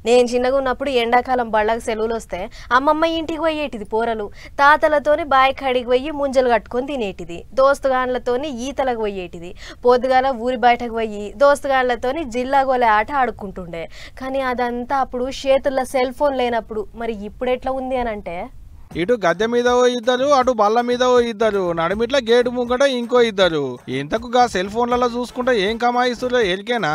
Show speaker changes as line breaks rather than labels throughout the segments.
నేను చిన్నగా ఉన్నప్పుడు ఎండాకాలం బళ్ళకు సెలవులు వస్తే అమ్మమ్మ ఇంటికి పోయేటిది పోరలు, తాతలతోని బాయి కాడికి పోయి ముంజలు కట్టుకొని తినేటిది, దోస్తుగాన్లతోని ఈతలకు పోయేటిది, పొద్దుగాల ఊరి బయటకు పోయి దోస్తుగాన్లతోని జిల్లా గోలే ఆట ఆడుకుంటుండే. కానీ అదంతా అప్పుడు చేతుల్లో సెల్ ఫోన్ లేనప్పుడు. మరి ఇప్పుడు ఎట్లా ఉంది అని అంటే,
ఇటు గద్దె మీద ఇద్దరు, అటు బల్ల మీద ఇద్దరు, నడిమిట్ల గేటు ముంగట ఇంకో ఇద్దరు. ఇంతకు గా సెల్ ఫోన్లలో చూసుకుంటే ఏం కమాయిస్తున్నా ఎరికేనా?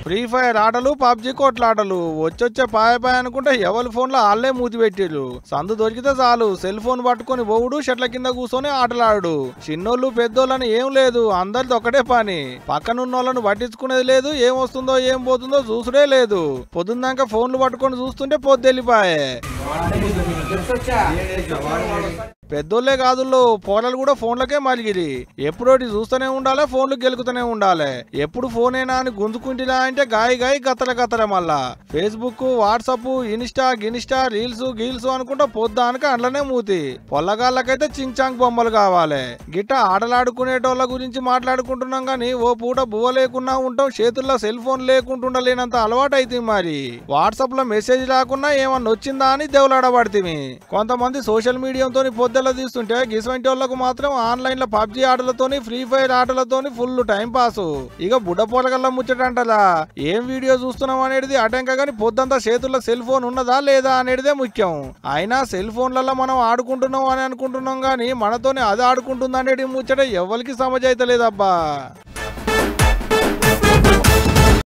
ఫ్రీ ఫైర్ ఆటలు, పబ్జి కొట్లాటలు, వచ్చొచ్చే పాయ అనుకుంటే ఎవరి ఫోన్లో వాళ్ళే మూతి పెట్టిరు. సందు దొరికితే చాలు సెల్ ఫోన్ పట్టుకొని పోవుడు, చెట్ల కింద కూర్చొని ఆటలాడు. చిన్నోళ్ళు పెద్దోళ్ళని ఏం లేదు, అందరిది ఒకటే పని. పక్కనున్నోళ్ళను పట్టించుకునేది లేదు, ఏం వస్తుందో ఏం పోతుందో చూసుడే లేదు. పొద్దున్నాక ఫోన్లు పట్టుకొని చూస్తుంటే పొద్దెళ్ళిపాయే. పెద్దోళ్లే కాదుల్లో పోరలు కూడా ఫోన్లకే మలిగిరి. ఎప్పుడోటి చూస్తూనే ఉండాలి, ఫోన్లు గెలుకుతూనే ఉండాలి. ఎప్పుడు ఫోనేనా అని గుంజుకుంటిలా అంటే గాయి గత్తల మళ్ళా ఫేస్బుక్, వాట్సాప్, ఇన్స్టా రీల్స్ గీల్స్ అనుకుంటా పొద్దానికి అండ్లనే మూతి. పొల్లగాళ్ళకైతే చించాంగ్ బొమ్మలు కావాలి. గిట్ట ఆటలాడుకునేటోళ్ళ గురించి మాట్లాడుకుంటున్నాం గానీ ఓ పూట బువ్వ లేకున్నా ఉంటాం, చేతుల్లో సెల్ ఫోన్ లేకుంటుండలేనంత అలవాటు అయితే. మరి వాట్సాప్ లో మెసేజ్ రాకున్నా ఏమన్నా వచ్చిందా అని దేవులాడబడితే. కొంతమంది సోషల్ మీడియాతో పొద్దు తీస్తుంటే గిసవంటి వాళ్ళకు మాత్రం ఆన్లైన్ లో పబ్జి ఆటలతోని, ఫ్రీ ఫైర్ ఆటలతోని ఫుల్ టైం పాసు. ఇక బుడ్డ పొలగల్లా ముచ్చటంటలా ఏం వీడియో చూస్తున్నాం అనేది అటెంక గానీ పొద్దంతా చేతుల్లో సెల్ ఫోన్ ఉన్నదా లేదా అనేదే ముఖ్యం. అయినా సెల్ ఫోన్లలో మనం ఆడుకుంటున్నాం అని అనుకుంటున్నాం గానీ మనతోనే అది ఆడుకుంటుంది అనేది ముచ్చట ఎవరికి సమజ్ అయితే లేదబ్బా.